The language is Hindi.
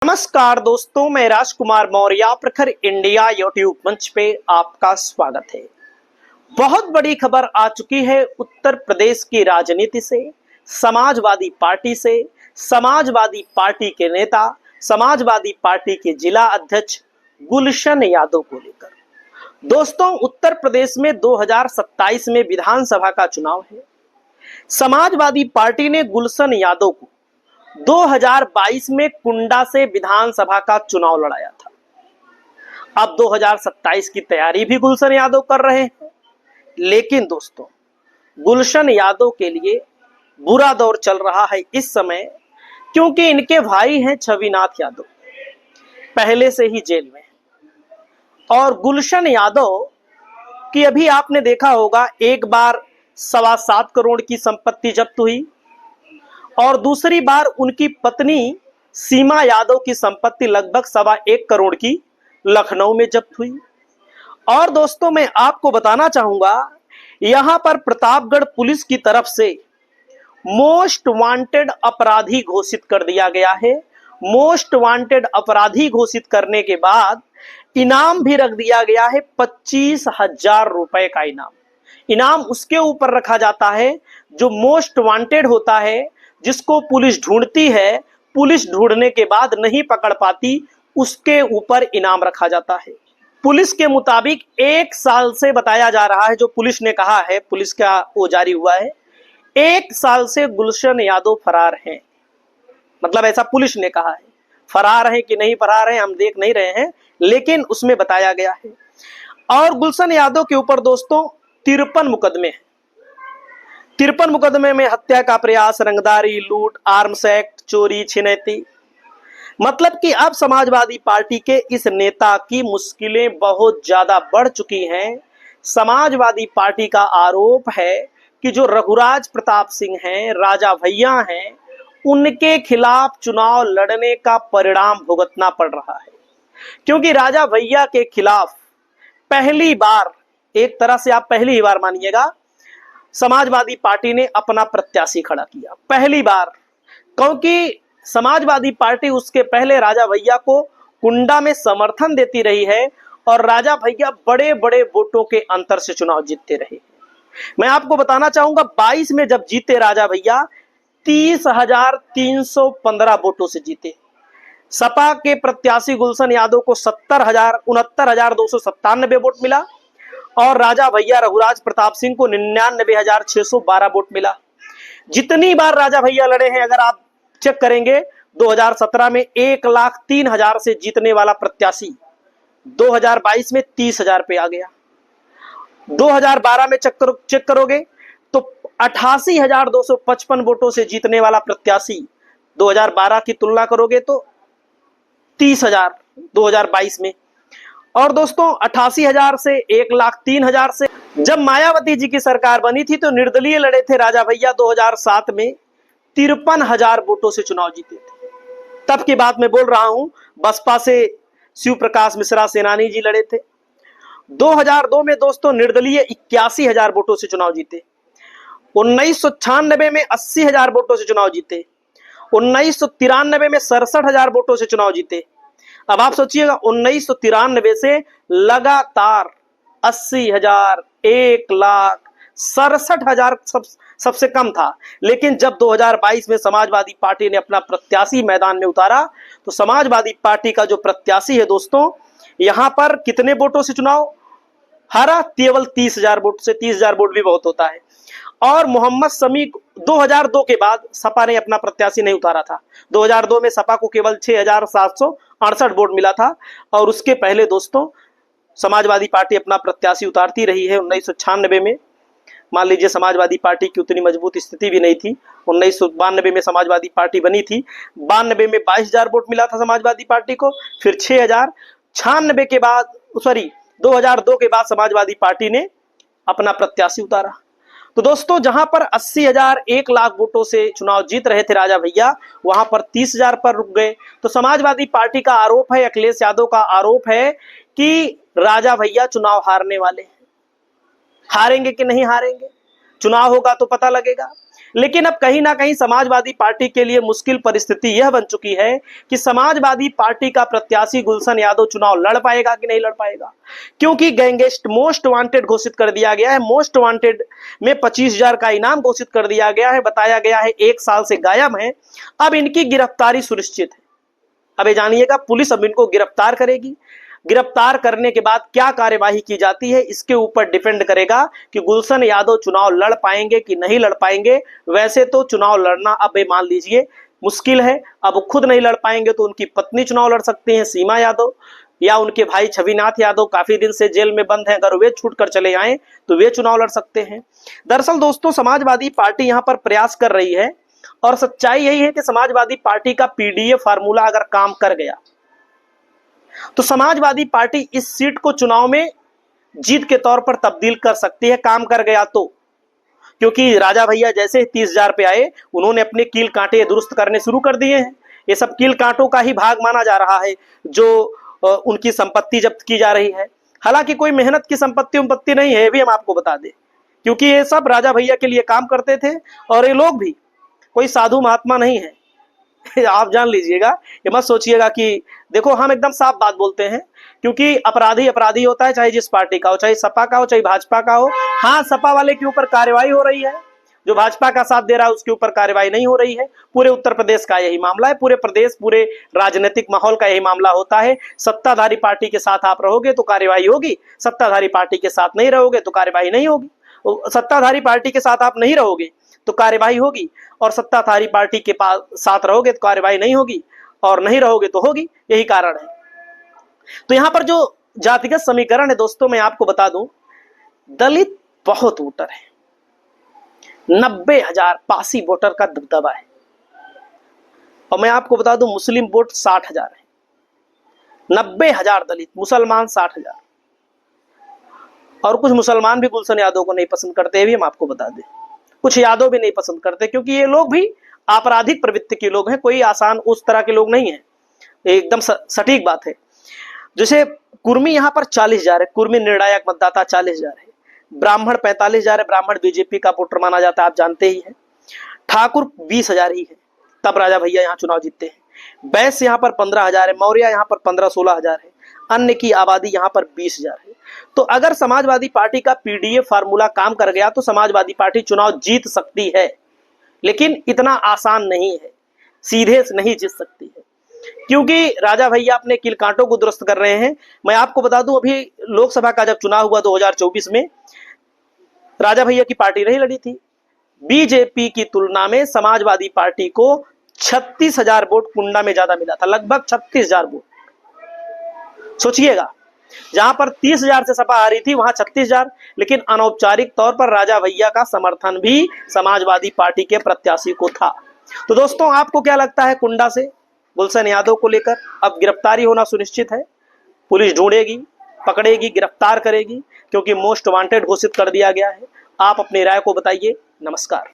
नमस्कार दोस्तों, मैं राजकुमार मौर्य प्रखर इंडिया यूट्यूब मंच पे आपका स्वागत है। बहुत बड़ी खबर आ चुकी है उत्तर प्रदेश की राजनीति से, समाजवादी पार्टी से, समाजवादी पार्टी के नेता, समाजवादी पार्टी के जिला अध्यक्ष गुलशन यादव को लेकर। दोस्तों, उत्तर प्रदेश में 2027 में विधानसभा का चुनाव है। समाजवादी पार्टी ने गुलशन यादव को 2022 में कुंडा से विधानसभा का चुनाव लड़ाया था। अब 2027 की तैयारी भी गुलशन यादव कर रहे हैं। लेकिन दोस्तों, गुलशन यादव के लिए बुरा दौर चल रहा है इस समय, क्योंकि इनके भाई हैं छविनाथ यादव, पहले से ही जेल में। और गुलशन यादव की अभी आपने देखा होगा, एक बार 7.25 करोड़ की संपत्ति जब्त हुई और दूसरी बार उनकी पत्नी सीमा यादव की संपत्ति लगभग 1.25 करोड़ की लखनऊ में जब्त हुई। और दोस्तों, मैं आपको बताना चाहूंगा, यहां पर प्रतापगढ़ पुलिस की तरफ से मोस्ट वांटेड अपराधी घोषित कर दिया गया है। मोस्ट वांटेड अपराधी घोषित करने के बाद इनाम भी रख दिया गया है, 25,000 रुपए का इनाम। इनाम उसके ऊपर रखा जाता है जो मोस्ट वांटेड होता है, जिसको पुलिस ढूंढती है, पुलिस ढूंढने के बाद नहीं पकड़ पाती, उसके ऊपर इनाम रखा जाता है। पुलिस के मुताबिक 1 साल से बताया जा रहा है, जो पुलिस ने कहा है, पुलिस का वो जारी हुआ है, 1 साल से गुलशन यादव फरार हैं। मतलब ऐसा पुलिस ने कहा है। फरार हैं कि नहीं फरार हैं हम देख नहीं रहे हैं, लेकिन उसमें बताया गया है। और गुलशन यादव के ऊपर दोस्तों 53 मुकदमे हैं। 53 मुकदमे में हत्या का प्रयास, रंगदारी, लूट, आर्म्स एक्ट, चोरी, छिनैती। मतलब कि अब समाजवादी पार्टी के इस नेता की मुश्किलें बहुत ज्यादा बढ़ चुकी हैं। समाजवादी पार्टी का आरोप है कि जो रघुराज प्रताप सिंह हैं, राजा भैया हैं, उनके खिलाफ चुनाव लड़ने का परिणाम भुगतना पड़ रहा है। क्योंकि राजा भैया के खिलाफ पहली बार, एक तरह से आप पहली ही बार मानिएगा, समाजवादी पार्टी ने अपना प्रत्याशी खड़ा किया, पहली बार। क्योंकि समाजवादी पार्टी उसके पहले राजा भैया को कुंडा में समर्थन देती रही है और राजा भैया बड़े बड़े वोटों के अंतर से चुनाव जीतते रहे। मैं आपको बताना चाहूंगा, 22 में जब जीते राजा भैया, 30,315 वोटों से जीते। सपा के प्रत्याशी गुलशन यादव को 69,297 वोट मिला और राजा भैया रघुराज प्रताप सिंह को 99,612 वोट मिला। जितनी बार राजा भैया लड़े हैं, अगर आप चेक करेंगे, 2017 में 1,03,000 से जीतने वाला प्रत्याशी 2022 में 30,000 पे आ गया। 2012 में चेक करोगे तो 88,255 वोटों से जीतने वाला प्रत्याशी 2012 की तुलना करोगे तो 30,000 2022 में। और दोस्तों 88,000 से 1,03,000 से जब मायावती जी की सरकार बनी थी तो निर्दलीय लड़े थे राजा भैया, 2007 में 53,000 वोटों से चुनाव जीते थे। तब की बात मैं बोल रहा हूं, बसपा से शिव प्रकाश मिश्रा सेनानी जी लड़े थे। 2002 में दोस्तों निर्दलीय 81,000 वोटों से चुनाव जीते। 1996 में 80,000 वोटों से चुनाव जीते। 1993 में 67,000 वोटों से चुनाव जीते। अब आप सोचिएगा, 1993 से लगातार 80,000, 1,67,000 सबसे कम था। लेकिन जब 2022 में समाजवादी पार्टी ने अपना प्रत्याशी मैदान में उतारा, तो समाजवादी पार्टी का जो प्रत्याशी है दोस्तों, यहां पर कितने वोटों से चुनाव हारा? केवल 30,000 वोट से। 30,000 वोट भी बहुत होता है। और मोहम्मद शमी 2002 के बाद सपा ने अपना प्रत्याशी नहीं उतारा था। 2002 में सपा को केवल 6,768 वोट मिला था। और उसके पहले दोस्तों समाजवादी पार्टी अपना प्रत्याशी उतारती रही है। 1996 में मान लीजिए समाजवादी पार्टी की उतनी मजबूत स्थिति भी नहीं थी। 1992 में समाजवादी पार्टी बनी थी। 92 में 22,000 वोट मिला था समाजवादी पार्टी को, फिर 6,000। 96 के बाद 2002 के बाद समाजवादी पार्टी ने अपना प्रत्याशी उतारा। तो दोस्तों जहां पर 80,000, 1,00,000 वोटों से चुनाव जीत रहे थे राजा भैया, वहां पर 30,000 पर रुक गए। तो समाजवादी पार्टी का आरोप है, अखिलेश यादव का आरोप है कि राजा भैया चुनाव हारने वाले हैं। हारेंगे कि नहीं हारेंगे, चुनाव होगा तो पता लगेगा। लेकिन अब कहीं ना कहीं समाजवादी पार्टी के लिए मुश्किल परिस्थिति यह बन चुकी है कि समाजवादी पार्टी का प्रत्याशी गुलशन यादव चुनाव लड़ पाएगा कि नहीं लड़ पाएगा, क्योंकि गैंगस्टर मोस्ट वांटेड घोषित कर दिया गया है। मोस्ट वांटेड में 25,000 का इनाम घोषित कर दिया गया है। बताया गया है 1 साल से गायब है। अब इनकी गिरफ्तारी सुनिश्चित है। अब ये जानिएगा, पुलिस अब इनको गिरफ्तार करेगी। गिरफ्तार करने के बाद क्या कार्यवाही की जाती है, इसके ऊपर डिपेंड करेगा कि गुलशन यादव चुनाव लड़ पाएंगे कि नहीं लड़ पाएंगे। वैसे तो चुनाव लड़ना अब ये मान लीजिए मुश्किल है। अब खुद नहीं लड़ पाएंगे तो उनकी पत्नी चुनाव लड़ सकती हैं, सीमा यादव, या उनके भाई छविनाथ यादव काफी दिन से जेल में बंद हैं, अगर वे छूट कर चले आए तो वे चुनाव लड़ सकते हैं। दरअसल दोस्तों, समाजवादी पार्टी यहां पर प्रयास कर रही है और सच्चाई यही है कि समाजवादी पार्टी का पीडीए फार्मूला अगर काम कर गया तो समाजवादी पार्टी इस सीट को चुनाव में जीत के तौर पर तब्दील कर सकती है, काम कर गया तो। क्योंकि राजा भैया जैसे 30,000 पे आए, उन्होंने अपने कील कांटे दुरुस्त करने शुरू कर दिए हैं। ये सब कील कांटों का ही भाग माना जा रहा है जो उनकी संपत्ति जब्त की जा रही है। हालांकि कोई मेहनत की संपत्ति नहीं है, ये भी हम आपको बता दें, क्योंकि ये सब राजा भैया के लिए काम करते थे और ये लोग भी कोई साधु महात्मा नहीं है। आप जान लीजिएगा, ये मत सोचिएगा कि देखो, हम एकदम साफ बात बोलते हैं, क्योंकि अपराधी अपराधी होता है, चाहे जिस पार्टी का हो, चाहे सपा का हो, चाहे भाजपा का हो। हाँ, सपा वाले के ऊपर कार्रवाई हो रही है, जो भाजपा का साथ दे रहा है उसके ऊपर कार्रवाई नहीं हो रही है। पूरे उत्तर प्रदेश का यही मामला है, पूरे प्रदेश, पूरे राजनीतिक माहौल का यही मामला होता है। सत्ताधारी पार्टी के साथ आप रहोगे तो कार्रवाई होगी, सत्ताधारी पार्टी के साथ नहीं रहोगे तो कार्रवाई नहीं होगी। सत्ताधारी पार्टी के साथ आप नहीं रहोगे तो कार्यवाही होगी, और सत्ताधारी पार्टी के साथ रहोगे तो कार्यवाही नहीं होगी, और नहीं रहोगे तो होगी। यही कारण है। तो यहां पर जो जातिगत समीकरण है दोस्तों, मैं आपको बता दूं, दलित बहुत वोटर है, 90,000 पासी वोटर का दबदबा है। और मैं आपको बता दूं, मुस्लिम वोट 60,000 है। 90,000 दलित, मुसलमान 60,000। और कुछ मुसलमान भी गुलशन यादव को नहीं पसंद करते, भी हम आपको बता दें। कुछ यादव भी नहीं पसंद करते, क्योंकि ये लोग भी आपराधिक प्रवृत्ति के लोग हैं, कोई आसान उस तरह के लोग नहीं है। एकदम सटीक बात है। जैसे कुर्मी यहाँ पर 40,000 है, कुर्मी निर्णायक मतदाता 40,000 है। ब्राह्मण 45,000 है, ब्राह्मण बीजेपी का वोटर माना जाता है, आप जानते ही हैं। ठाकुर 20,000 ही है, तब राजा भैया यहाँ चुनाव जीतते हैं। बैस यहाँ पर 15,000 है, मौर्य यहाँ पर 15-16,000 है। अन्य की आबादी यहाँ पर 20,000 है। तो अगर समाजवादी पार्टी का पीडीए फार्मूला काम कर गया तो समाजवादी पार्टी चुनाव जीत सकती है, लेकिन इतना आसान नहीं है, सीधे से नहीं जीत सकती है, क्योंकि राजा भैया अपने कील कांटों को दुरुस्त कर रहे हैं। मैं आपको बता दूं, अभी लोकसभा का जब चुनाव हुआ 2024 में, राजा भैया की पार्टी नहीं लड़ी थी। बीजेपी की तुलना में समाजवादी पार्टी को 36,000 वोट कुंडा में ज्यादा मिला था, लगभग 36,000 वोट। सोचिएगा, जहां पर 30,000 से सपा आ रही थी, वहां 36,000। लेकिन अनौपचारिक तौर पर राजा भैया का समर्थन भी समाजवादी पार्टी के प्रत्याशी को था। तो दोस्तों, आपको क्या लगता है कुंडा से गुलशन यादव को लेकर? अब गिरफ्तारी होना सुनिश्चित है, पुलिस ढूंढेगी, पकड़ेगी, गिरफ्तार करेगी, क्योंकि मोस्ट वांटेड घोषित कर दिया गया है। आप अपनी राय को बताइए। नमस्कार।